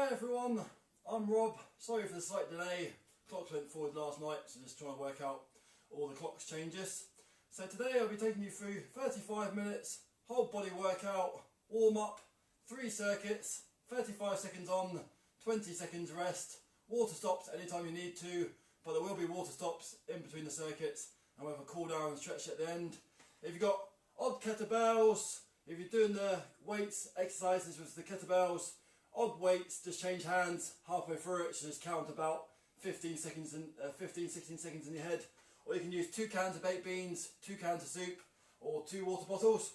Hi everyone, I'm Rob. Sorry for the slight delay. Clocks went forward last night, so just trying to work out all the clocks changes. So today I'll be taking you through 35 minutes, whole body workout, warm up, 3 circuits, 35 seconds on, 20 seconds rest, water stops anytime you need to, but there will be water stops in between the circuits, and we'll have a cool down and stretch at the end. If you've got odd kettlebells, if you're doing the weights exercises with the kettlebells, odd weights, just change hands halfway through it, so just count about 15, 16 seconds in your head. Or you can use 2 cans of baked beans, 2 cans of soup, or 2 water bottles.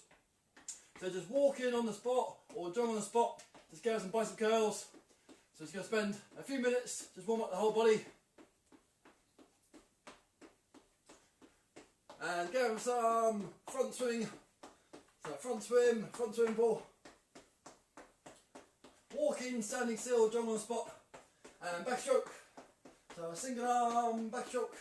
So just walk in on the spot, or jog on the spot, just get some bicep curls. So it's going to spend a few minutes, just warm up the whole body. And go with some front swing. So front swim ball. Walking, standing still, jog on the spot, and backstroke. So a single arm backstroke.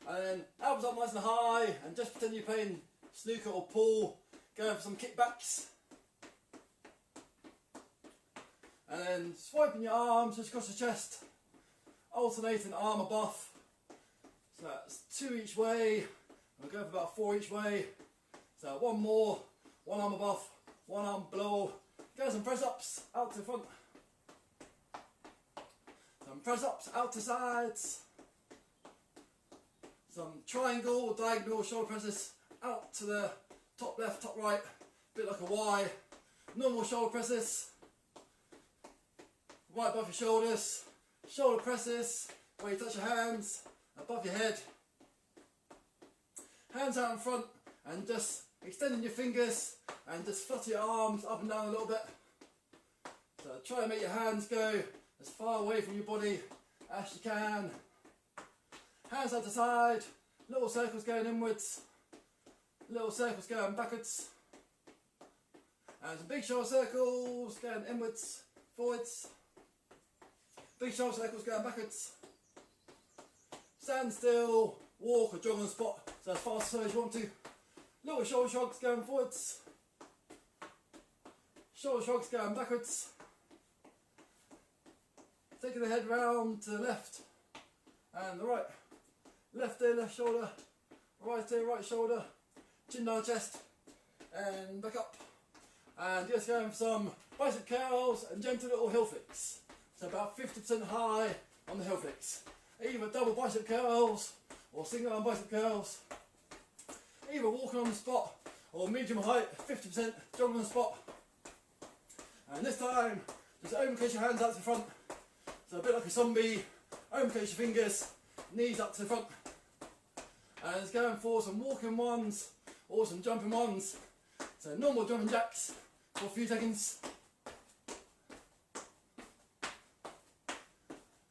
And then elbows up nice and high, and just pretend you're playing snooker or pool, going for some kickbacks. And then swiping your arms just across the chest, alternating arm above. So that's 2 each way, we'll go for about 4 each way. So one more, one arm above, one arm below. Go some press ups out to the front. Some press ups out to sides. Some triangle, diagonal shoulder presses out to the top left, top right, a bit like a Y. Normal shoulder presses, right above your shoulders. Shoulder presses where you touch your hands above your head. Hands out in front and just extending your fingers and just flutter your arms up and down a little bit. So try and make your hands go as far away from your body as you can. Hands out to side, little circles going inwards, little circles going backwards, and some big shoulder circles going inwards, forwards, big shoulder circles going backwards. Stand still, walk or jog on the spot, so as fast as you want to. Little shoulder shrugs going forwards, shoulder shrugs going backwards. Taking the head round to the left and the right. Left ear, left shoulder, right ear, right shoulder, chin down chest, and back up. And just going for some bicep curls and gentle little heel flicks. So about 50% high on the heel flicks. Either double bicep curls or single arm bicep curls. Either walking on the spot or medium height, 50% jogging on the spot. And this time, just open case your hands out to the front. So a bit like a zombie, open case your fingers, knees up to the front. And it's going for some walking ones or some jumping ones. So normal jumping jacks for a few seconds.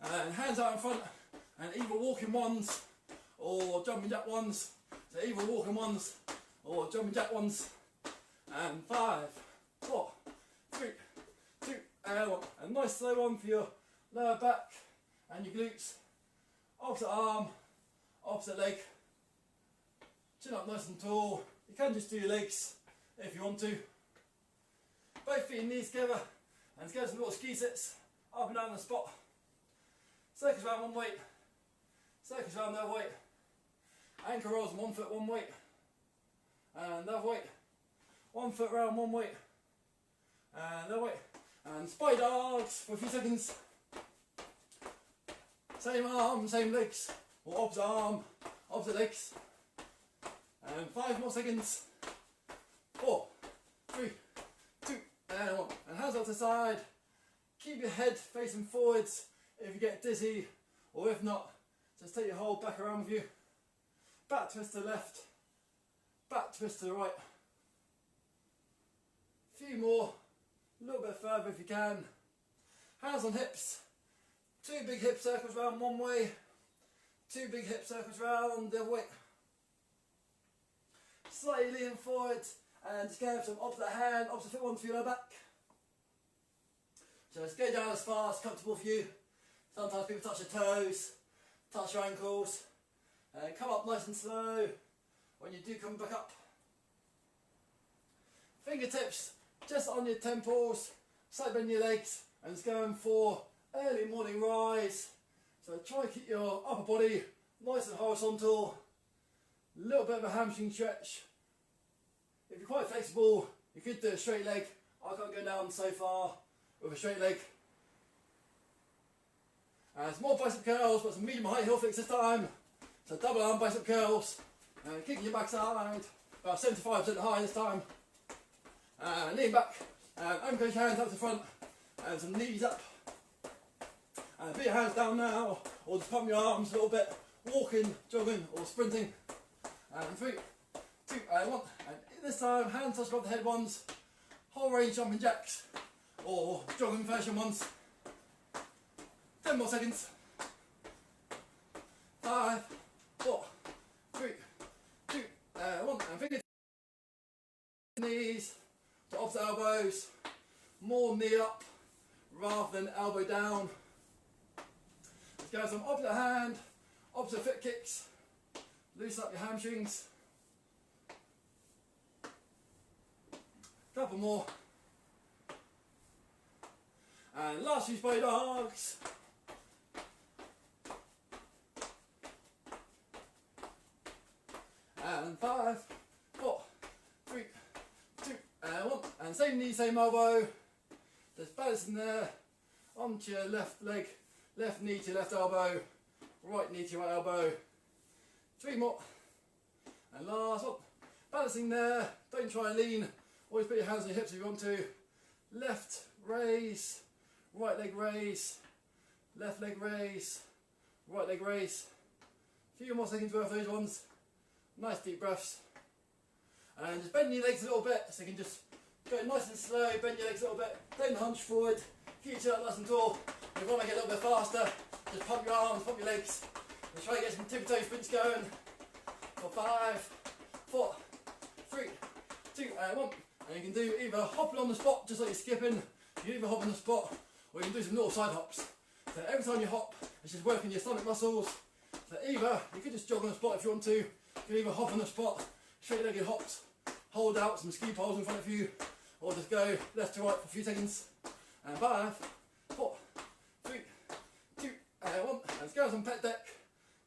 And hands out in front and either walking ones or jumping jack ones. So either walking ones or jumping jack ones. And 5, 4, 3, 2, and 1. A nice slow one for your lower back and your glutes. Opposite arm, opposite leg. Chin up nice and tall. You can just do your legs if you want to. Both feet and knees together, and let's go some little ski sits up and down the spot. Circles around one weight, circles around the other weight. Ankle rolls 1 foot, 1 weight, and the other weight. 1 foot round, 1 weight, and the other weight. And spider arcs for a few seconds. Same arm, same legs, or opposite arm, opposite legs. And 5 more seconds. 4, 3, 2, and 1. And hands out to the side. Keep your head facing forwards if you get dizzy, or if not, just take your whole back around with you. Back twist to the left, back twist to the right. A few more, a little bit further if you can. Hands on hips. 2 big hip circles round one way, 2 big hip circles round the other way. Slightly lean forward and just go with some opposite hand, opposite foot one for your lower back. So just go down as far as comfortable for you. Sometimes people touch their toes, touch your ankles, and come up nice and slow when you do come back up. Fingertips just on your temples, side bend your legs, and just going for early morning rise. So try and keep your upper body nice and horizontal, a little bit of a hamstring stretch. If you're quite flexible, you could do a straight leg. I can't go down so far with a straight leg. And some more bicep curls, but some medium height heel flicks this time. So double arm bicep curls, and kicking your backside, about 75% high this time. And lean back, and unclench hands up to front, and some knees up. And put your hands down now, or just pump your arms a little bit, walking, jogging, or sprinting. And 3, 2, and 1. And this time, hands touch above the head ones, whole range jumping jacks, or jogging version ones. 10 more seconds. 5, 4, 3, 2, 1. And fingers, knees to opposite elbows, more knee up rather than elbow down. Let's go some opposite hand, opposite foot kicks. Loosen up your hamstrings. Couple more. And last few spy dogs. And 5, 4, 3, 2, and 1. And same knee, same elbow. Just balancing there. Onto your left leg, left knee to your left elbow, right knee to your right elbow. 3 more. And last one. Balancing there. Don't try and lean. Always put your hands on your hips if you want to. Left raise, right leg raise, left leg raise, right leg raise. A few more seconds worth of those ones. Nice deep breaths. And just bend your legs a little bit so you can just go nice and slow. Bend your legs a little bit. Don't hunch forward. Keep your chin up nice and tall. If you want to make it a little bit faster, just pump your arms, pump your legs. And try and get some tippy-toe sprints going. For 5, 4, 3, 2, and 1. And you can do either hopping on the spot, just like you're skipping. You can either hop on the spot, or you can do some little side hops. So every time you hop, it's just working your stomach muscles. So either, you could just jog on the spot if you want to. You can either hop on the spot, straight-legged hops, hold out some ski poles in front of you, or just go left to right for a few seconds. And 5, 4, 3, 2, and 1. And let's go on some pet deck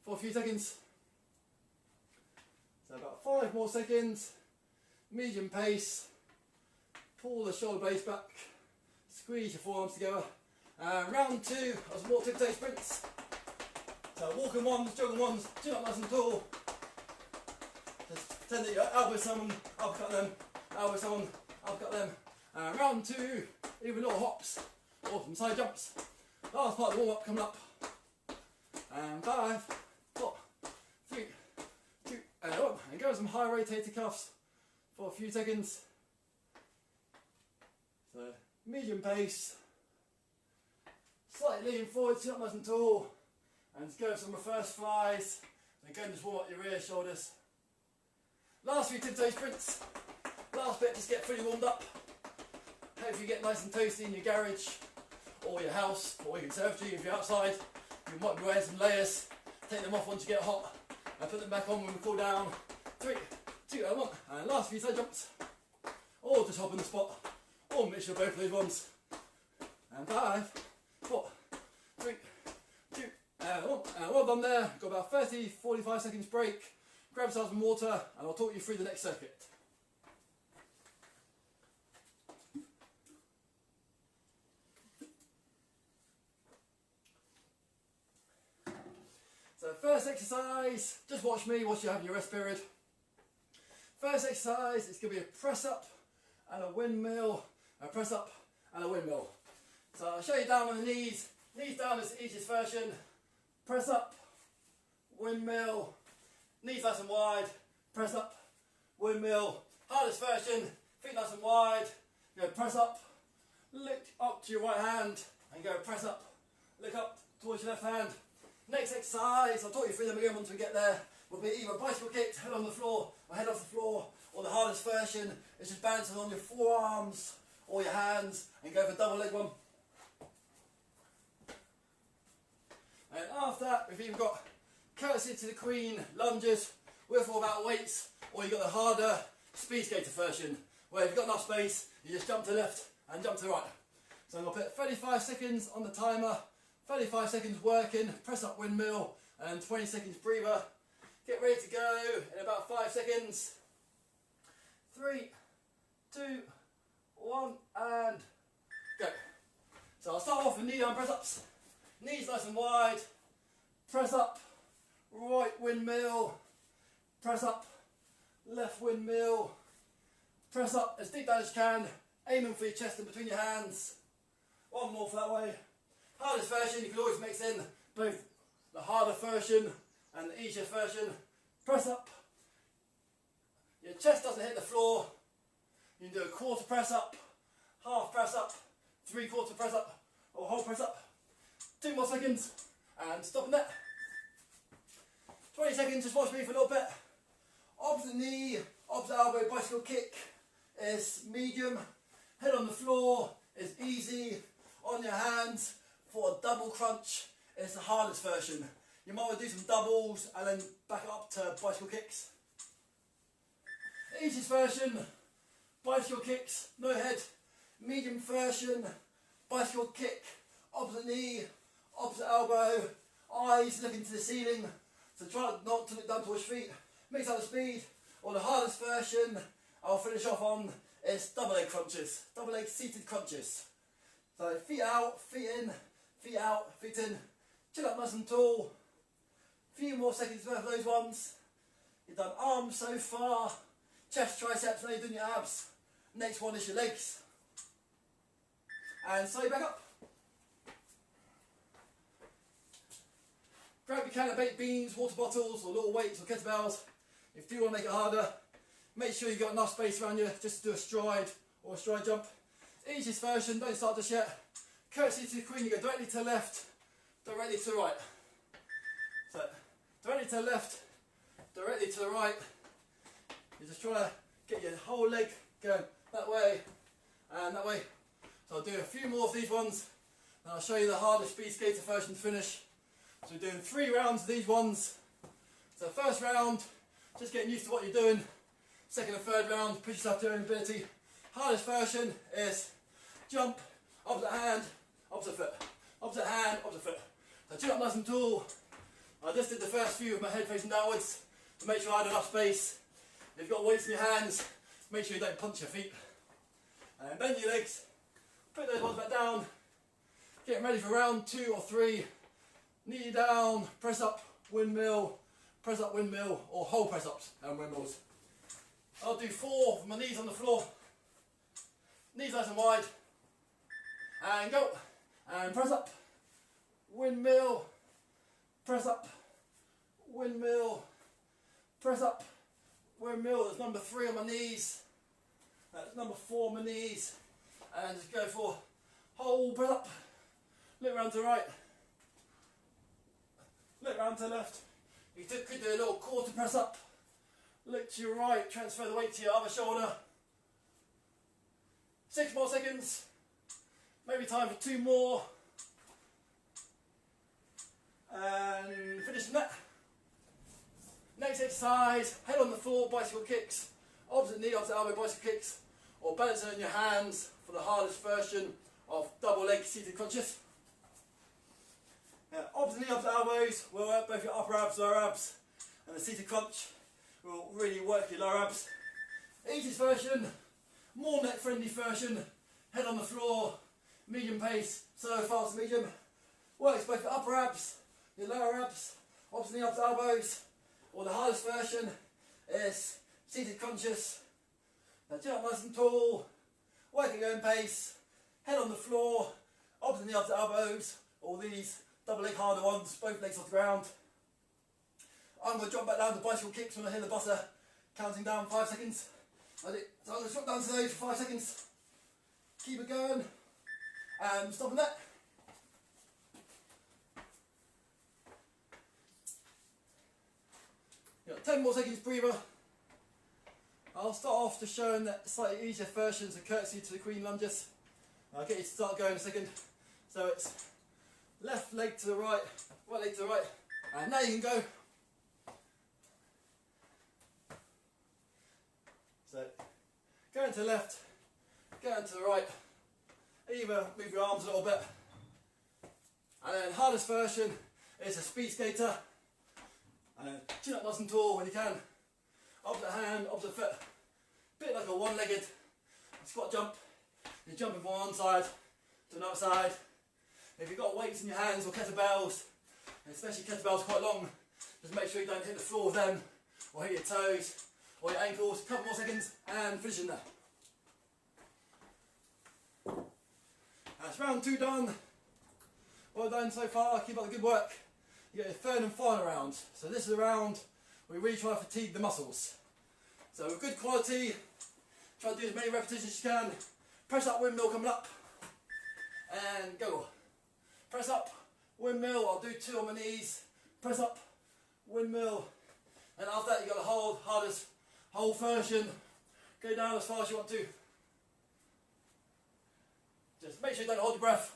for a few seconds. So about 5 more seconds. Medium pace. Pull the shoulder blades back. Squeeze your forearms together. And round 2 of some more tippy-toe sprints. So walking ones, jogging ones, chin up nice and tall. Just pretend that you're elbow someone, uppercut them, elbow someone, uppercut them. And round 2, even little hops or some side jumps. Last part of the warm up coming up. And 5, 4, 3, 2, and 1. And go with some high rotator cuffs for a few seconds. So medium pace. Slightly lean forward, sit up nice and tall. And just go with some reverse flies. And again, just warm up your rear shoulders. Last few tiptoe sprints. Last bit, just get fully warmed up. Hopefully you get nice and toasty in your garage or your house or your conservatory if you're outside. You might be wearing some layers. Take them off once you get hot and put them back on when we cool down. 3, 2, and 1. And last few side jumps. Or just hop on the spot. Or mix both of those ones. And 5, 4, 3, 2, and 1. And well done there. Got about 30-45 seconds break. Grab yourself some water and I'll talk you through the next circuit. So first exercise, just watch me whilst you're having your rest period. First exercise is going to be a press up and a windmill, a press up and a windmill. So I'll show you down on the knees. Knees down is the easiest version. Press up, windmill, knees nice and wide, press up, windmill. Hardest version, feet nice and wide, go press up, look up to your right hand and go press up, look up towards your left hand. Next exercise, I'll talk you through them again once we get there, will be either bicycle kicked, head on the floor or head off the floor, or the hardest version is just balancing on your forearms or your hands and go for a double leg one. And after that, we've either got Courtsey to the Queen lunges with or without weights, or you've got the harder speed skater version where if you've got enough space, you just jump to the left and jump to the right. So I'm going to put 35 seconds on the timer, 35 seconds working, press up windmill, and 20 seconds breather. Get ready to go in about 5 seconds. 3, 2, 1, and go. So I'll start off with knee down press ups. Knees nice and wide. Press up, right windmill. Press up, left windmill. Press up as deep down as you can, aiming for your chest and between your hands. One more for that way. Hardest version, you can always mix in both the harder version and the easier version. Press up. Your chest doesn't hit the floor. You can do a quarter press up, half press up, 3/4 press up, or whole press up. 2 more seconds, and stopping there. 20 seconds, just watch me for a little bit. Opposite knee, opposite elbow, bicycle kick is medium. Head on the floor is easy. On your hands for a double crunch is the hardest version. You might want to do some doubles and then back up to bicycle kicks. Easiest version, bicycle kicks, no head. Medium version, bicycle kick, opposite knee, opposite elbow, eyes looking to the ceiling. So try not to look down towards your feet. Mix up the speed. Or the hardest version I'll finish off on is double leg crunches, double leg seated crunches. So feet out, feet in, feet out, feet in. Chin up nice and tall. Few more seconds worth of those ones. You've done arms so far. Chest, triceps, now you're doing your abs. Next one is your legs. And slowly back up. Grab your can of baked beans, water bottles, or little weights or kettlebells. If you do want to make it harder, make sure you've got enough space around you just to do a stride or a stride jump. Easiest version, don't start just yet. Courtsey to the queen, you go directly to the left, directly to the right. So, directly to the left, directly to the right. You're just trying to get your whole leg going that way and that way. So I'll do a few more of these ones, and I'll show you the hardest speed skater version to finish. So we're doing 3 rounds of these ones. So first round, just getting used to what you're doing. Second and third round, push yourself to your own ability. Hardest version is jump, opposite hand, opposite foot. Opposite hand, opposite foot. So chin up nice and tall. I just did the first few with my head facing downwards to make sure I had enough space. If you've got weights in your hands, make sure you don't punch your feet. And bend your legs, put those ones back down. Getting ready for round 2 or 3. Knee down, press up, windmill, or whole press ups and windmills. I'll do 4 with my knees on the floor. Knees nice and wide. And go. And press up, windmill, press up, windmill, press up, windmill. That's number 3 on my knees. That's number 4 on my knees. And just go for whole press up. Look round to the right. Look round to the left. You could do a little quarter press up. Look to your right, transfer the weight to your other shoulder. 6 more seconds. Maybe time for 2 more. And finishing that. Next exercise, head on the floor, bicycle kicks. Opposite knee, opposite elbow, bicycle kicks. Or balance it on your hands for the hardest version of double leg seated crunches. Now, opposite knee, opposite elbows will work both your upper abs, lower abs, and the seated crunch will really work your lower abs. Easiest version, more neck friendly version, head on the floor, medium pace, slow, fast, medium. Works both your upper abs, your lower abs, opposite knee, opposite elbows, or the hardest version is seated crunches. Now chin up nice and tall, work at your own pace, head on the floor, opposite knee, opposite elbows, all these double leg harder ones, both legs off the ground. I'm going to drop back down to bicycle kicks when I hear the buzzer counting down 5 seconds. So I'm going to drop down to those for 5 seconds. Keep it going. And stopping that. You've got 10 more seconds breather. I'll start off just showing the slightly easier versions of Courtsey to the Queen lunges. I'll get you to start going in a second. So it's left leg to the right, right leg to the right, and now you can go. So, going going to the left, going to the right. Either move your arms a little bit. And then hardest version is a speed skater. And then chin up nice and tall when you can. Opposite hand, opposite foot. Bit like a one-legged squat jump. You're jumping from one side to another side. If you've got weights in your hands or kettlebells, and especially kettlebells quite long, just make sure you don't hit the floor with them, or hit your toes, or your ankles. A couple more seconds and finish in there. That's round 2 done. Well done so far, keep up the good work. You get your third and final round. So this is a round where we really try to fatigue the muscles. So with good quality, try to do as many repetitions as you can. Press up windmill coming up. And go. Press up, windmill, I'll do 2 on my knees. Press up, windmill. And after that you've got to hold, hardest hold version. Go down as far as you want to. Just make sure you don't hold your breath.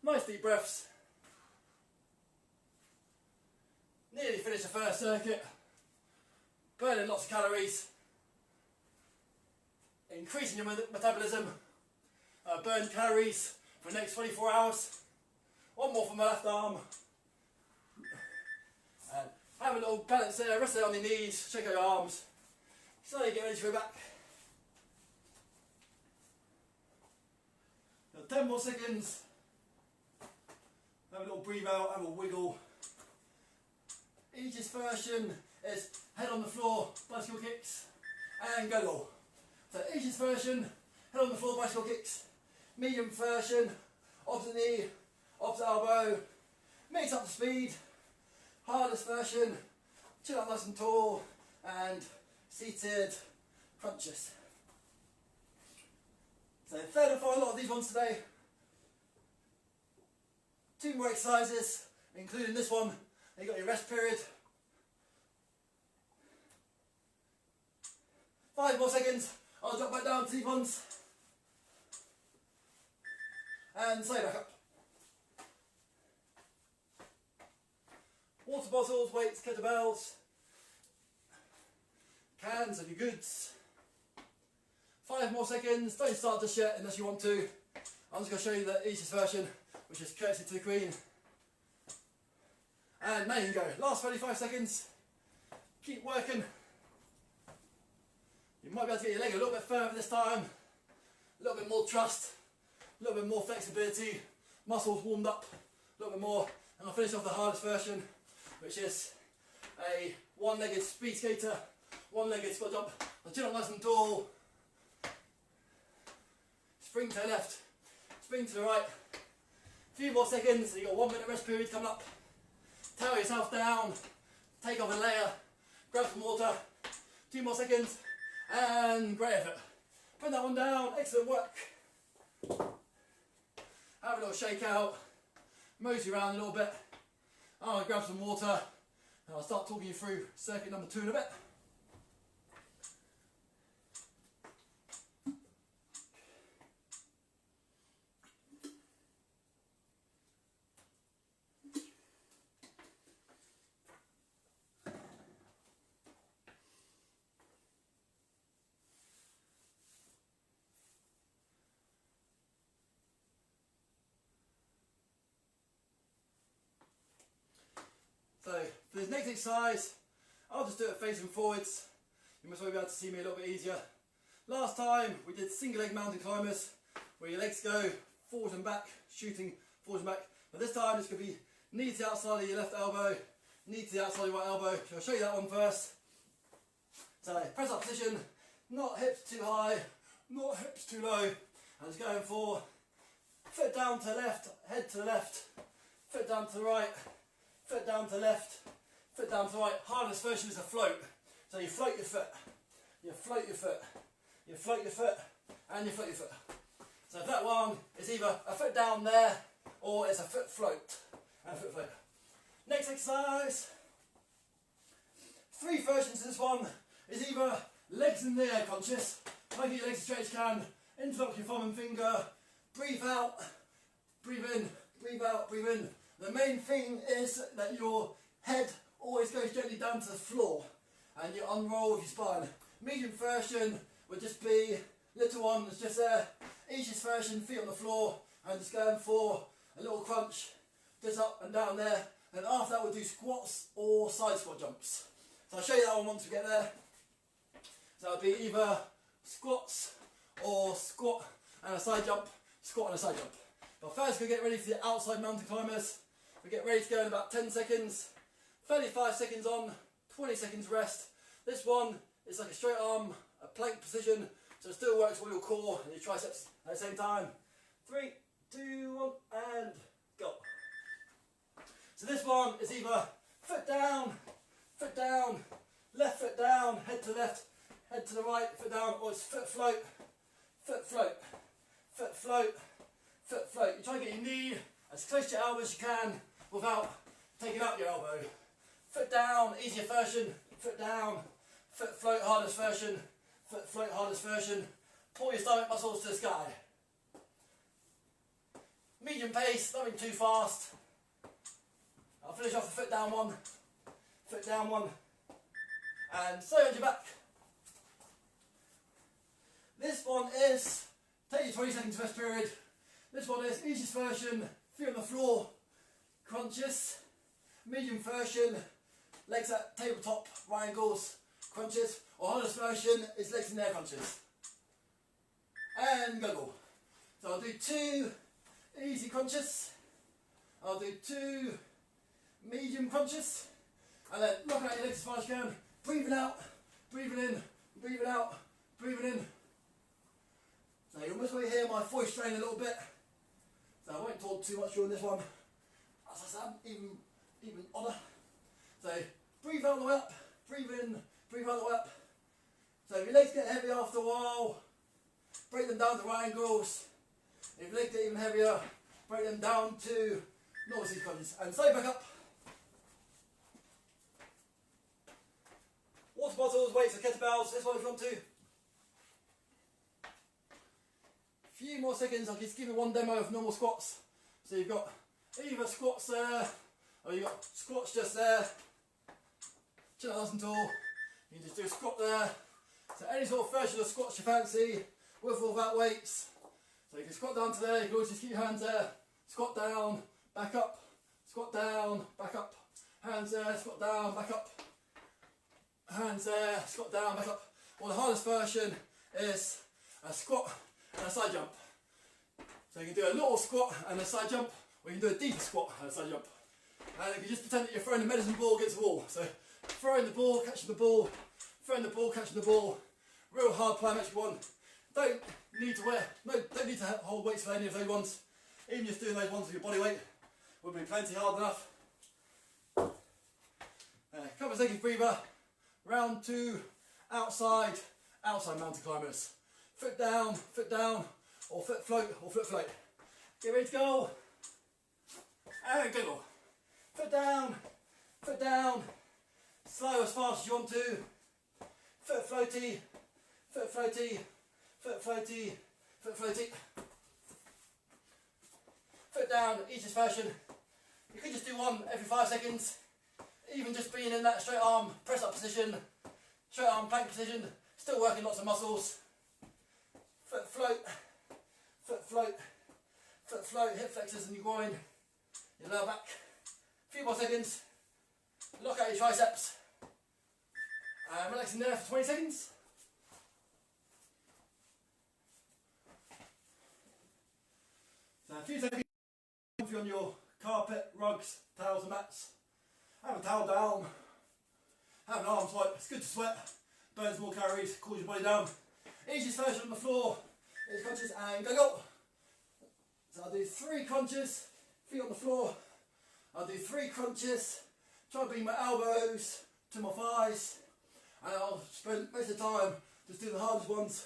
Nice deep breaths. Nearly finished the first circuit. Burning lots of calories. Increasing your metabolism. Burn calories for the next 24 hours. One more for my left arm. And have a little balance there. Rest there on your knees. Check out your arms. Slowly get ready to go back. 10 more seconds. Have a little breathe out, have a wiggle. Easiest version is head on the floor, bicycle kicks, and go. So easiest version, head on the floor, bicycle kicks. Medium version, opposite knee, opposite elbow. Mix up the speed. Hardest version, chin up nice and tall, and seated crunches. So third and final lot of these ones today. 2 more exercises, including this one. Then you got your rest period. 5 more seconds. I'll drop back down to these ones. And stay back up. Water bottles, weights, kettlebells. Cans of your goods. 5 more seconds. Don't start just yet unless you want to. I'm just going to show you the easiest version, which is Courtsey to the Queen. And now you can go. Last 35 seconds. Keep working. You might be able to get your leg a little bit further this time. A little bit more trust. A little bit more flexibility. Muscles warmed up. A little bit more. And I'll finish off the hardest version, which is a one-legged speed skater. One-legged squat jump. I'll chin up nice and tall. Spring to the left. Spring to the right. A few more seconds, so you've got 1 minute rest period coming up. Towel yourself down, take off a layer, grab some water, 2 more seconds, and great effort. Put that one down, excellent work. Have a little shake out, mosey around a little bit. I'm going to grab some water, and I'll start talking you through circuit number 2 in a bit. So for this next exercise, I'll just do it facing forwards. You must be able to see me a little bit easier. Last time we did single leg mountain climbers, where your legs go forward and back, shooting forward and back. But this time it's going to be knee to the outside of your left elbow, knee to the outside of your right elbow. So I'll show you that one first. So press up position, not hips too high, not hips too low. I'm just going for foot down to the left, head to the left, foot down to the right, foot down to the left, foot down to the right. Hardest version is a float. So you float your foot, you float your foot, you float your foot, and you float your foot. So that one is either a foot down there, or it's a foot float and a foot float. Next exercise, 3 versions of this one is either legs in the air conscious, make your legs as straight as you can, interlock your thumb and finger, breathe out, breathe in, breathe out, breathe in. The main thing is that your head always goes gently down to the floor and you unroll with your spine. Medium version, would just be little ones, just there, easiest version, feet on the floor, and just going for a little crunch, just up and down there. And after that we'll do squats or side squat jumps. So I'll show you that one once we get there. So it'll be either squats or squat and a side jump, squat and a side jump. But first we'll get ready for the outside mountain climbers. We get ready to go in about 10 seconds, 35 seconds on, 20 seconds rest. This one is like a straight arm, a plank position, so it still works all your core and your triceps at the same time. 3, 2, 1, and go. So this one is either foot down, left foot down, head to the left, head to the right, foot down, or it's foot float, foot float, foot float, foot float. You try and get your knee as close to your elbow as you can without taking out your elbow. Foot down, easier version, foot down, foot float, hardest version, foot float, hardest version. Pull your stomach muscles to the sky. Medium pace, nothing too fast. I'll finish off the foot down one, and stay on your back. This one is, take your 20 seconds rest period. This one is easiest version, feet on the floor, crunches. Medium version, legs at tabletop, right angles, crunches. Or hardest version is legs in the air crunches. And go. So I'll do 2 easy crunches. I'll do 2 medium crunches. And then look at your legs as far as you can. Breathing out, breathing in, breathing out, breathing in. So you almost will hear my voice strain a little bit. So I won't talk too much during this one. As I said, even odder. So breathe out the way up, breathe in, breathe out the way up. So if your legs get heavy after a while, break them down to right angles. If your legs get even heavier, break them down to normal seat crunches. And stay back up. Water bottles, weights, and kettlebells. This one if you want to. Few more seconds. I'll just give you one demo of normal squats. So you've got either squats there, or you've got squats just there. Chin up nice and tall. You can just do a squat there. So any sort of version of squats you fancy, with or without weights. So you can squat down to there. You can always just keep your hands there. Squat down, back up. Squat down, back up. Hands there. Squat down, back up. Hands there. Squat down, back up. Or the hardest version is a squat and a side jump. So you can do a little squat and a side jump, or you can do a deeper squat and a side jump. And you can just pretend that you're throwing a medicine ball against the wall. So throwing the ball, catching the ball, throwing the ball, catching the ball. Real hard plyometric one. Don't need to hold weights for any of those ones. Even just doing those ones with your body weight would be plenty hard enough. Couple of seconds breather. Round 2, outside mountain climbers. Foot down, or foot float, or foot float. Get ready to go. And go. Foot down. Slow as fast as you want to. Foot floaty, foot floaty, foot floaty, foot floaty. Foot down, easiest version. You could just do one every 5 seconds. Even just being in that straight arm press up position, straight arm plank position, still working lots of muscles. Foot float, foot float, foot float, hip flexors in your groin, your lower back. A few more seconds. Lock out your triceps. And relax in there for 20 seconds. So a few seconds on your carpet, rugs, towels and mats. Have a towel down. Have an arm swipe. It's good to sweat. Burns more calories, cools your body down. Easiest version on the floor is crunches and go. So I'll do 3 crunches, feet on the floor. I'll do 3 crunches. Try and bring my elbows to my thighs. And I'll spend most of the time just doing the hardest ones.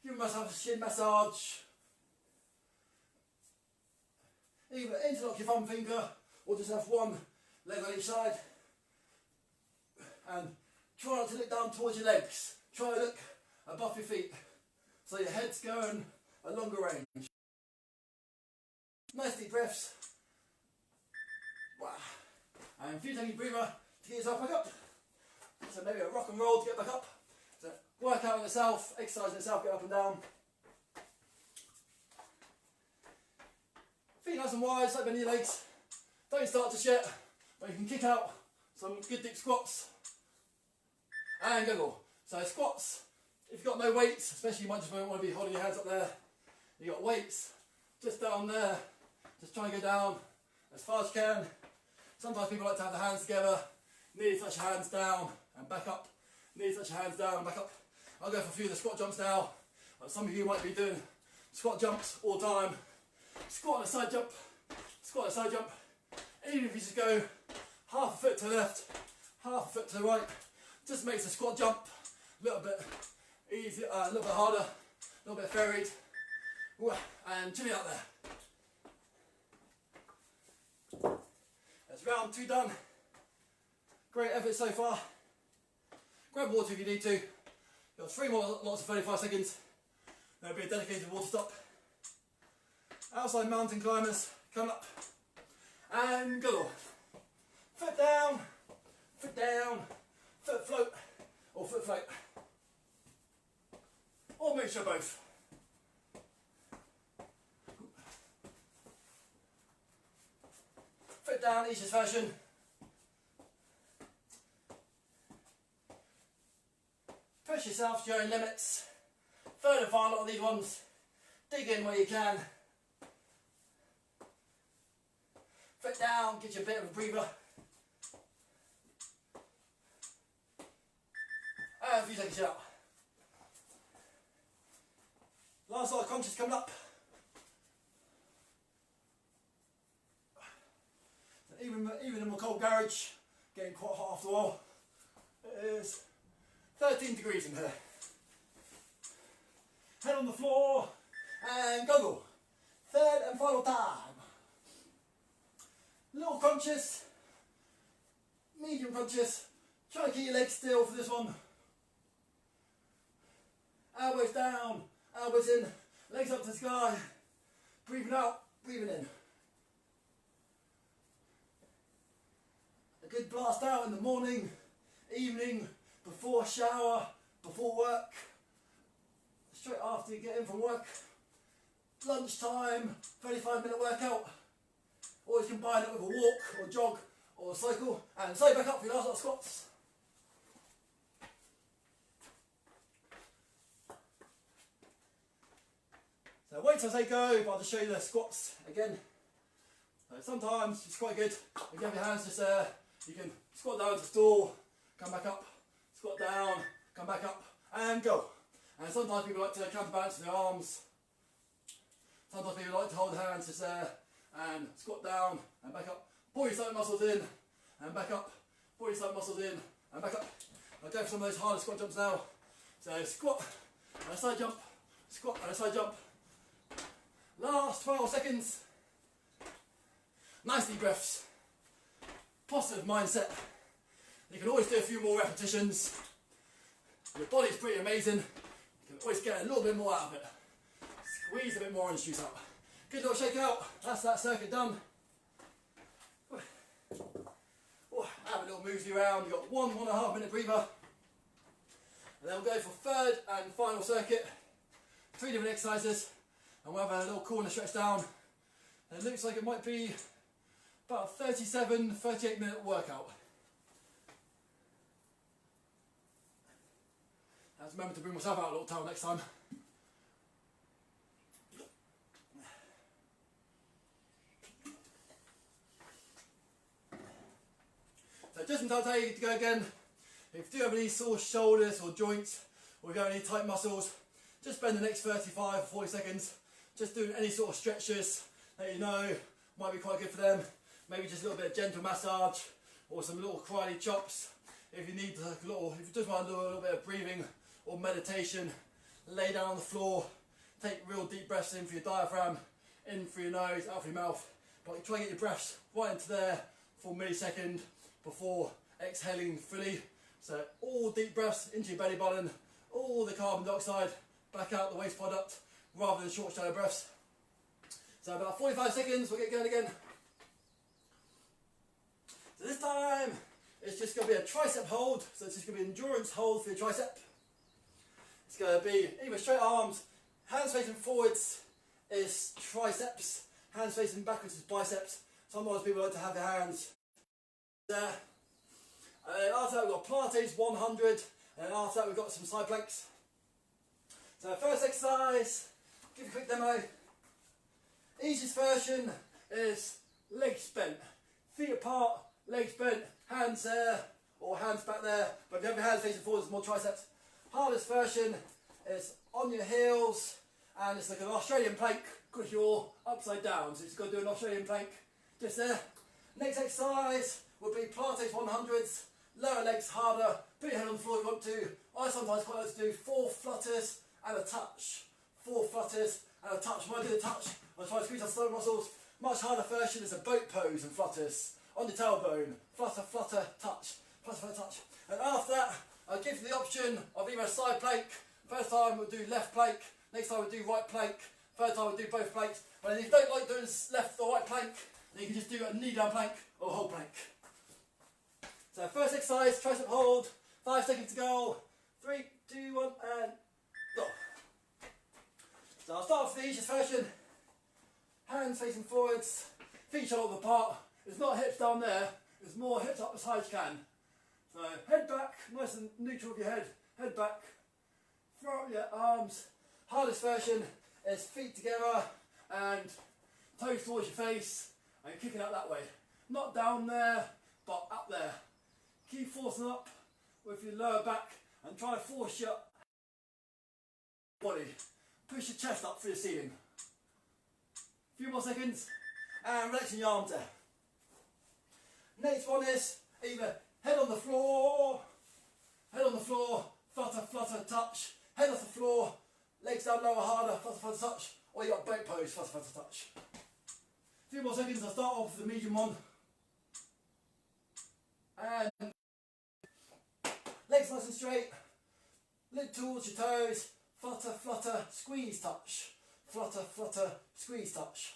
Giving myself a shin massage. Either interlock your thumb finger or just have one leg on each side. And try not to look down towards your legs. Try to look above your feet. So your head's going a longer range. Nice deep breaths. Wow. And a few seconds breather to get yourself back up. So maybe a rock and roll to get back up. So workout in itself, exercise in itself, get up and down. Feet nice and wide, slightly bend your legs. Don't start just yet, but you can kick out some good deep squats. And go. So squats, if you've got no weights, especially you might just want to be holding your hands up there. You've got weights just down there. Just try and go down as far as you can. Sometimes people like to have their hands together. Knee touch your hands down and back up. Knee touch your hands down and back up. I'll go for a few of the squat jumps now. Some of you might be doing squat jumps all the time. Squat and a side jump. Squat and a side jump. Even if you just go half a foot to the left, half a foot to the right, just makes the squat jump a little bit easier, a little bit harder, a little bit varied. And chin it up there. That's round 2 done. Great effort so far. Grab water if you need to. You've got 3 more lots of 35 seconds. There'll be a dedicated water stop. Outside mountain climbers, come up. And go. Foot down, foot float, or foot float. Or mixture of both. Foot down, easiest version. Push yourself to your own limits. Third and final of these ones. Dig in where you can. Foot down, get you a bit of a breather. And a few seconds out. Last lot of crunches coming up. Even in my cold garage, getting quite hot after a while. It is 13 degrees in here. Head on the floor and go. Third and final time. Little crunches, medium crunches. Try to keep your legs still for this one. Elbows down, elbows in, legs up to the sky. Breathing out, breathing in. A good blast out in the morning, evening, before shower, before work, straight after you get in from work. Lunchtime, 35-minute workout. Always combine it with a walk or jog or a cycle. And stay back up for your last lot of squats. So wait till I say go, but I'll just show you the squats again. So sometimes it's quite good. If you have your hands just there, you can squat down to the stool, come back up, squat down, come back up, and go. And sometimes people like to counterbalance their arms. Sometimes people like to hold their hands just there and squat down and back up. Pull your stomach muscles in and back up. Pull your stomach muscles in and back up. I'll go for some of those harder squat jumps now. So squat and a side jump, squat and a side jump. Last 12 seconds. Nice deep breaths. Positive mindset. You can always do a few more repetitions. Your body's pretty amazing. You can always get a little bit more out of it. Squeeze a bit more orange juice out. Good little shake out. That's that circuit done. Have a little mosey around. You've got 1.5 minute breather. And then we'll go for third and final circuit. 3 different exercises. And we'll have a little corner stretch down. And it looks like it might be about a 38 minute workout. I have to remember to bring myself out a little towel next time. So just in time to tell you to go again. If you do have any sore shoulders or joints, or if you have any tight muscles, just spend the next 35 or 40 seconds just doing any sort of stretches that you know might be quite good for them. Maybe just a little bit of gentle massage or some little karate chops. If you need if you just want to do a little bit of breathing or meditation, lay down on the floor, take real deep breaths in through your diaphragm, in through your nose, out through your mouth. But try and get your breaths right into there for a millisecond before exhaling fully. So all deep breaths into your belly button, all the carbon dioxide back out the waste product, rather than short shallow breaths. So about 45 seconds, we'll get going again. So this time, it's just going to be a tricep hold. So it's just going to be an endurance hold for your tricep. It's going to be either straight arms, hands facing forwards is triceps, hands facing backwards is biceps. Sometimes people like to have their hands there. And then after that we've got pilates 100, and then after that we've got some side planks. So first exercise, give you a quick demo. Easiest version is legs bent, feet apart, legs bent, hands there or hands back there, but if you have your hands facing forwards it's more triceps. Hardest version is on your heels, and it's like an Australian plank because you're upside down, so you've got to do an Australian plank just there. Next exercise will be pilates 100s, lower legs harder, put your head on the floor if you want to. I sometimes quite like to do 4 flutters and a touch. 4 flutters and a touch. When I do the touch, I try to squeeze our stomach muscles. Much harder version is a boat pose and flutters. On your tailbone, flutter, flutter, touch, flutter, flutter, touch. And after that, I'll give you the option of either a side plank. First time we'll do left plank, next time we'll do right plank, third time we'll do both planks. But if you don't like doing left or right plank, then you can just do a knee down plank or a whole plank. So first exercise, tricep hold, 5 seconds to go. 3, 2, 1 and go. So I'll start off with the easiest version. Hands facing forwards, feet shoulder apart. It's not hips down there, it's more hips up as high as you can. So head back, nice and neutral with your head back. Throw up your arms. Hardest version is feet together and toes towards your face and kicking out that way. Not down there, but up there. Keep forcing up with your lower back and try to force your body. Push your chest up through the ceiling. A few more seconds and relaxing your arms there. Next one is either head on the floor, flutter, flutter, touch, head off the floor, legs down lower harder, flutter, flutter, touch, or you got boat pose, flutter, flutter, touch. A few more seconds, I'll start off with the medium one. And legs nice and straight, look towards your toes, flutter, flutter, squeeze, touch, flutter, flutter, squeeze, touch.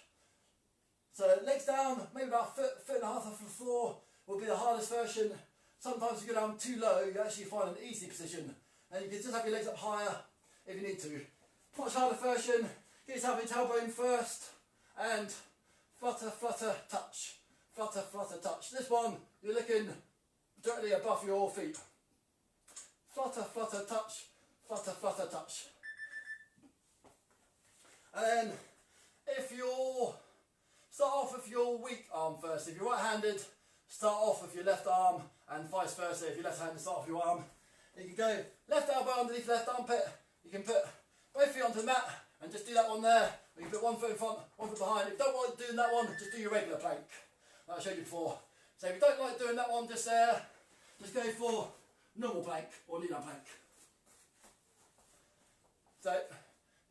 So legs down, maybe about a foot and a half off the floor will be the hardest version. Sometimes if you go down too low, you actually find an easy position. And you can just have your legs up higher if you need to. Much harder version, get yourself your tailbone first, and flutter, flutter, touch. Flutter, flutter, touch. This one, you're looking directly above your feet. Flutter, flutter, touch. Flutter, flutter, touch. And then, if you're, start off with your weak arm first. If you're right-handed, start off with your left arm, and vice versa. If you're left-handed, start off with your arm. You can go left elbow underneath left armpit. You can put both feet onto the mat and just do that one there. Or you can put one foot in front, one foot behind. If you don't like doing that one, just do your regular plank that I showed you before. So if you don't like doing that one just there, just go for normal plank or knee down plank. So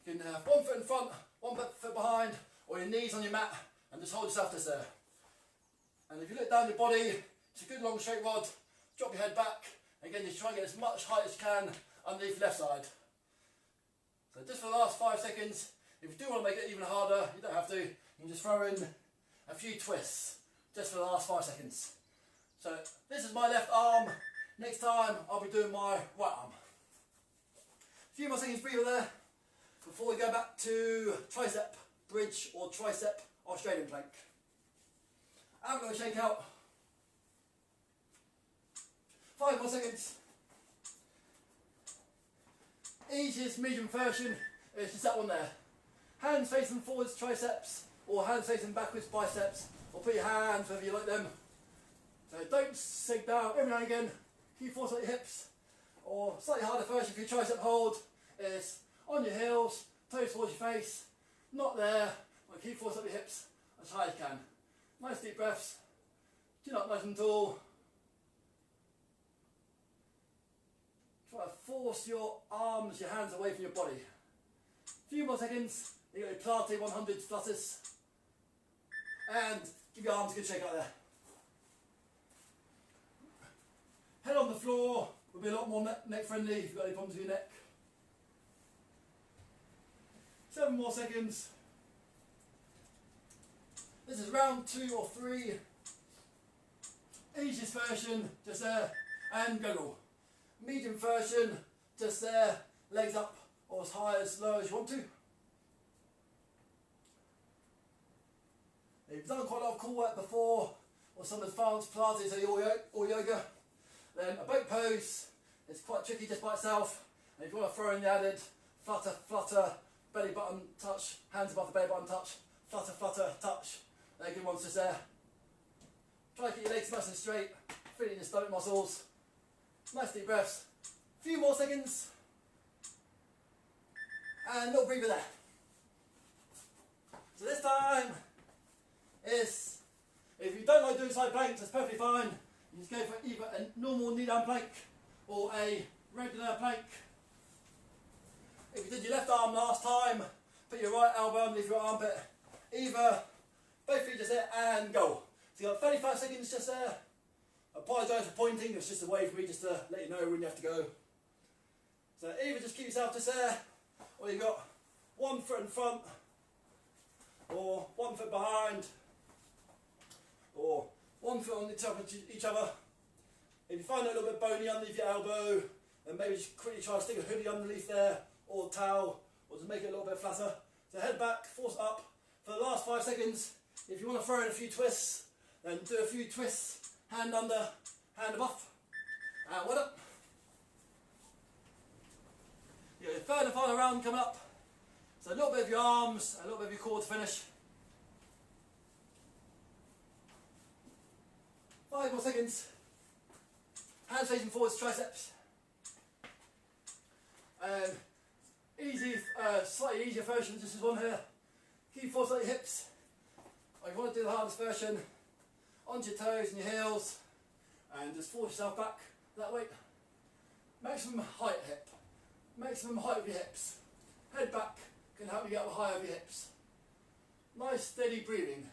you can have one foot in front, one foot behind, or your knees on your mat, and just hold yourself just there. And if you look down your body, it's a good long straight rod. Drop your head back. Again, just try and get as much height as you can underneath the left side. So just for the last 5 seconds, if you do want to make it even harder, you don't have to. You can just throw in a few twists, just for the last 5 seconds. So this is my left arm. Next time, I'll be doing my right arm. A few more seconds breather there, before we go back to tricep bridge or tricep Australian plank. I'm going to shake out. 5 more seconds. Easiest medium version is just that one there. Hands facing forwards, triceps, or hands facing backwards, biceps, or put your hands wherever you like them. So don't sink down every now and again. Keep forcing out your hips. Or slightly harder version for your tricep hold is on your heels, toes towards your face, not there, but keep forcing up your hips as high as you can. Nice deep breaths. Chin up nice and tall. Try to force your arms, your hands away from your body. A few more seconds. You got your Pilates 100 flutters. And give your arms a good shake out there. Head on the floor will be a lot more neck friendly if you've got any problems with your neck. 7 more seconds. This is round 2 or 3. Easiest version, just there, and go. Medium version, just there, legs up, or as high as low as you want to. If you've done quite a lot of core work before, or some advanced pilates or yoga, then a boat pose is quite tricky just by itself. And if you want to throw in the added flutter, flutter, belly button touch, hands above the belly button touch, flutter, flutter, touch, they're good ones just there. Try to keep your legs nice and straight, feeling your stomach muscles. Nice deep breaths. A few more seconds. And a little breather there. So this time is, if you don't like doing side planks, that's perfectly fine. You just go for either a normal knee down plank or a regular plank. If you did your left arm last time, put your right elbow underneath your armpit. Either both feet just there and go. So you've got 35 seconds just there. I apologise for pointing, it's just a way for me just to let you know when you have to go. So either just keep yourself just there, or you've got 1 foot in front, or 1 foot behind, or 1 foot on top of each other. If you find it a little bit bony underneath your elbow, then maybe just quickly try to stick a hoodie underneath there, or a towel, or just make it a little bit flatter. So head back, force up. For the last 5 seconds, if you want to throw in a few twists, then do a few twists. Hand under, hand above, and one up. You got your third and final round coming up. So a little bit of your arms, a little bit of your core to finish. 5 more seconds. Hands facing forwards, triceps. And easy, slightly easier version, just as one here. Keep force at your hips. Or if you want to do the hardest version, onto your toes and your heels, and just force yourself back that way. Maximum height hip. Maximum height of your hips. Head back can help you get the height of your hips. Nice steady breathing.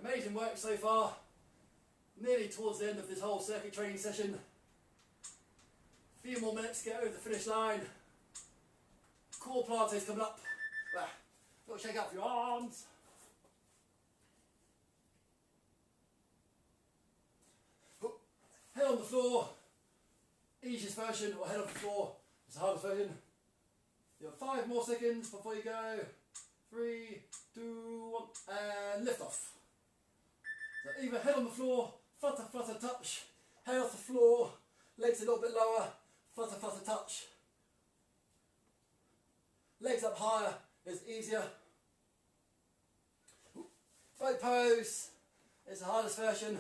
Amazing work so far. Nearly towards the end of this whole circuit training session. A few more minutes to get over the finish line. Core pilates coming up. Little shake out for your arms. Head on the floor. Easiest version, or head off the floor. It's the hardest version. You have 5 more seconds before you go. 3, 2, 1, and lift off. So either head on the floor, flutter, flutter, touch. Head off the floor, legs a little bit lower, flutter, flutter, touch. Legs up higher is easier. Boat pose is the hardest version.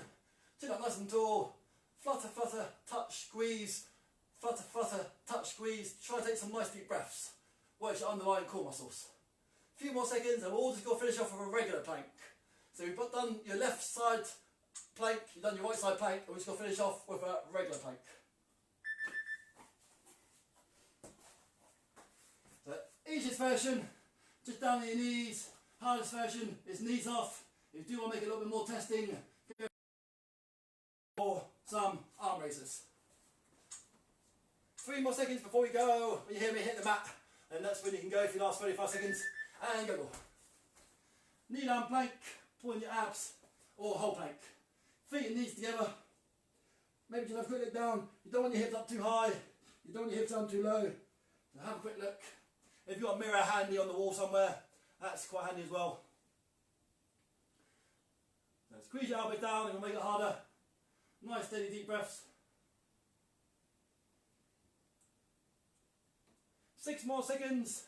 Sit up nice and tall. Flutter, flutter, touch, squeeze. Flutter, flutter, touch, squeeze. Try to take some nice deep breaths. Work your underlying core muscles. A few more seconds and we'll all just go finish off with a regular plank. So we've done your left side plank, you've done your right side plank, and we're just going to finish off with a regular plank. So easiest version, just down on your knees. Hardest version is knees off. If you do want to make it a little bit more testing, or some arm raises. 3 more seconds before we go. When you hear me hit the mat, and that's when you can go for your last 35 seconds. And go. Knee down plank, pulling your abs, or whole plank. Feet and knees together. Maybe just have a quick look down. You don't want your hips up too high. You don't want your hips down too low. So have a quick look. If you've got a mirror handy on the wall somewhere, that's quite handy as well. So squeeze your elbows down, it'll make it harder. Nice steady deep breaths. 6 more seconds.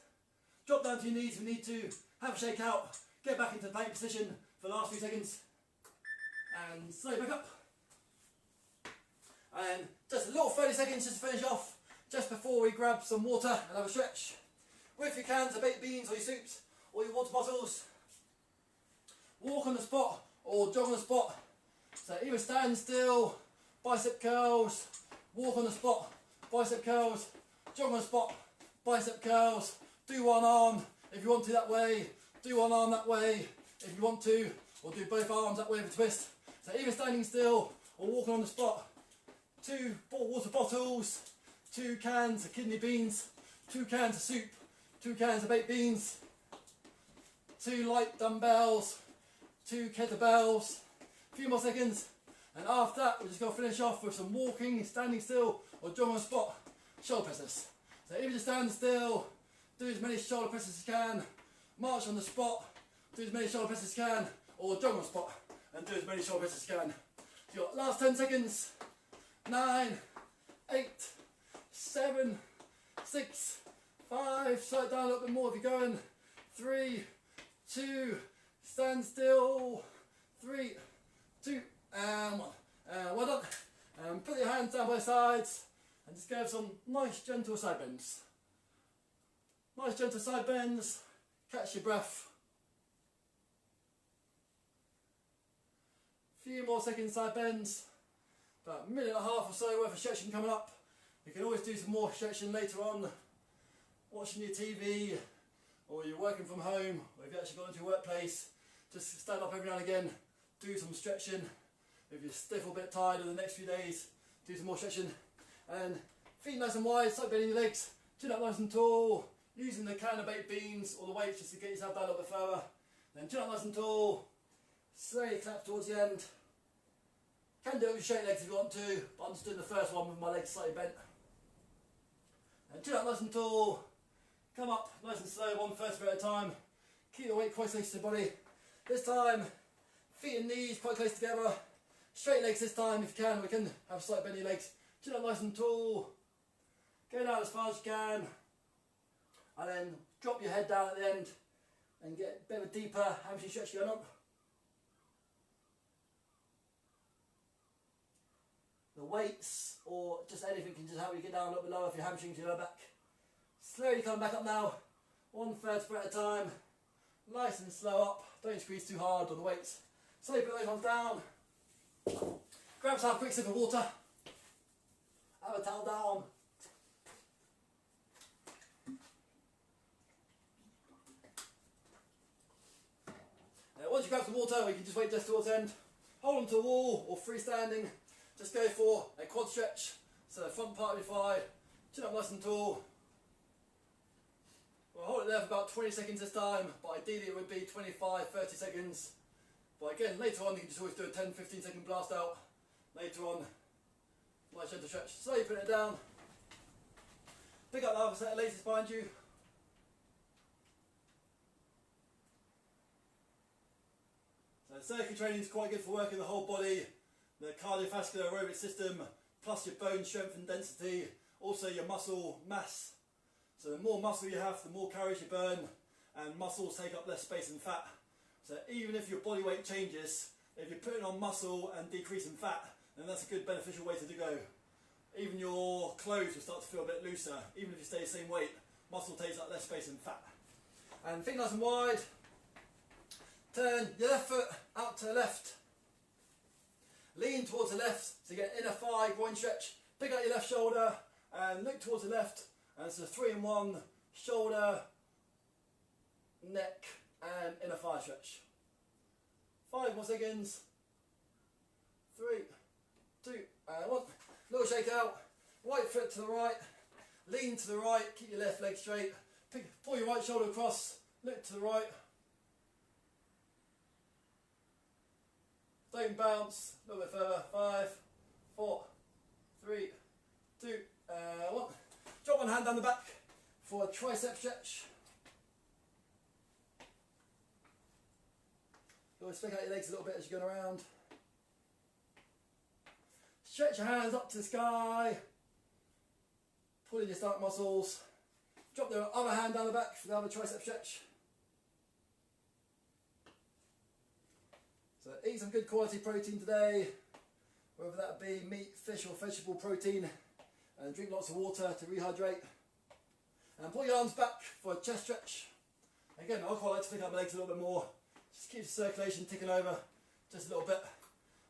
Drop down to your knees if you need to. Have a shake out. Get back into plank position for the last few seconds. And slow back up. And just a little 30 seconds just to finish off. Just before we grab some water and have a stretch. With your cans of baked beans or your soups or your water bottles. Walk on the spot or jog on the spot. So either stand still, bicep curls, walk on the spot, bicep curls, jog on the spot, bicep curls. Do one arm if you want to that way, do one arm that way if you want to, or do both arms that way with a twist. So either standing still or walking on the spot. 2 water bottles, 2 cans of kidney beans, 2 cans of soup, 2 cans of baked beans, 2 light dumbbells, 2 kettlebells. A few more seconds. And after that, we're just going to finish off with some walking, standing still, or jog on the spot shoulder presses. So if you just stand still, do as many shoulder presses as you can, march on the spot, do as many shoulder presses as you can, or jog on the spot and do as many shoulder presses as you can. So you've got last 10 seconds, 9, 8, 7, 6, 5, slow it down a little bit more if you're going, 3, 2, stand still, 3, 2, and 1. Well done. And put your hands down by the sides and just go for some nice gentle side bends. Nice gentle side bends, catch your breath. Few more seconds side bends, about a minute and a half or so worth of stretching coming up. You can always do some more stretching later on, watching your TV, or you're working from home, or if you've actually gone into your workplace, just stand up every now and again, do some stretching. If you're stiff or a bit tired in the next few days, do some more stretching. And feet nice and wide, side bending your legs, chin up nice and tall, using the can of baked beans or the weights just to get yourself down a little bit further. Then chin up nice and tall, slowly clap towards the end. Can do it with straight legs if you want to, but I'm just doing the first one with my legs slightly bent. And chin up nice and tall, come up nice and slow, one first bit at a time. Keep the weight quite close to the body. This time, feet and knees quite close together. Straight legs this time if you can, we can have a slight bend in your legs. Chin up nice and tall. Go down as far as you can. And then drop your head down at the end and get a bit of a deeper hamstring stretch going up. The weights or just anything can just help you get down a little bit lower if your hamstrings your lower back. Slowly come back up now, one vertebra at a time. Nice and slow up, don't squeeze too hard on the weights. Slowly put those ones down. Grab yourself a quick sip of water. Have a towel down. Once you grab some water, we can just wait just towards the end. Hold on to the wall or freestanding. Just go for a quad stretch. So the front part of your thigh, chin up nice and tall. We'll hold it there for about 20 seconds this time, but ideally it would be 25-30 seconds. But again, later on you can just always do a 10-15 second blast out. Later on, nice gentle stretch. Slowly put it down. Pick up the other set of legs behind you. So circuit training is quite good for working the whole body, the cardiovascular aerobic system, plus your bone strength and density, also your muscle mass. So the more muscle you have, the more calories you burn, and muscles take up less space and fat. So even if your body weight changes, if you're putting on muscle and decreasing fat, then that's a good beneficial way to go. Even your clothes will start to feel a bit looser, even if you stay the same weight, muscle takes up less space and fat. And feet nice and wide. Turn your left foot out to the left. Lean towards the left, so you get inner thigh, groin stretch. Pick out your left shoulder and look towards the left. And it's a 3-in-1 shoulder, neck and inner thigh stretch. 5 more seconds. 3, 2, and 1. Little shake out. Right foot to the right. Lean to the right. Keep your left leg straight. Pull your right shoulder across. Look to the right. Don't bounce. A little bit further. 5, 4, 3, 2, 1. Drop one hand down the back for a tricep stretch. You always flick out your legs a little bit as you're going around. Stretch your hands up to the sky. Pull in your stomach muscles. Drop the other hand down the back for the other tricep stretch. So eat some good quality protein today, whether that be meat, fish or vegetable protein, and drink lots of water to rehydrate. And pull your arms back for a chest stretch. Again, I quite like to flick out my legs a little bit more. Just keep the circulation ticking over just a little bit.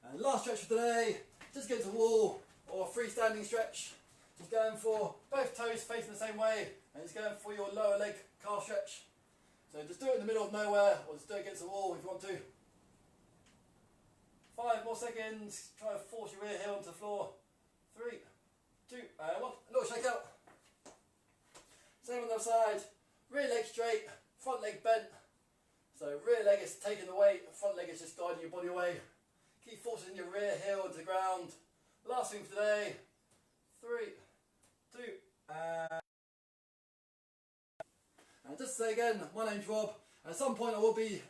And last stretch for today, just get to the wall or a freestanding stretch. Just going for both toes facing the same way and just going for your lower leg calf stretch. So just do it in the middle of nowhere or just do it against the wall if you want to. 5 more seconds. Try and force your rear heel onto the floor. 3, 2, 1. A little shake out. Same on the other side. Rear leg straight, front leg bent. So rear leg is taking the weight, front leg is just guiding your body away. Keep forcing your rear heel into the ground. Last thing for today. 3, 2, and just to say again, my name's Rob. At some point I'll be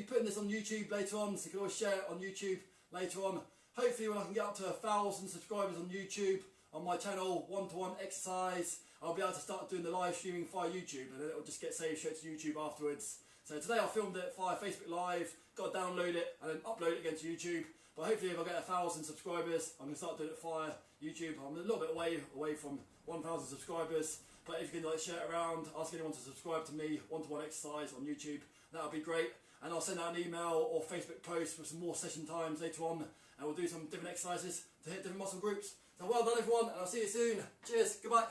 putting this on YouTube later on, so you can always share it on YouTube later on. Hopefully when I can get up to 1,000 subscribers on YouTube, on my channel, one-to-one exercise, I'll be able to start doing the live streaming via YouTube, and then it'll just get saved straight to YouTube afterwards. So today I filmed it via Facebook Live, got to download it and then upload it again to YouTube. But hopefully if I get 1,000 subscribers, I'm going to start doing it via YouTube. I'm a little bit away from 1,000 subscribers. But if you can share it around, ask anyone to subscribe to me, one-to-one exercise on YouTube, that would be great. And I'll send out an email or Facebook post with some more session times later on, and we'll do some different exercises to hit different muscle groups. So well done everyone, and I'll see you soon. Cheers, goodbye.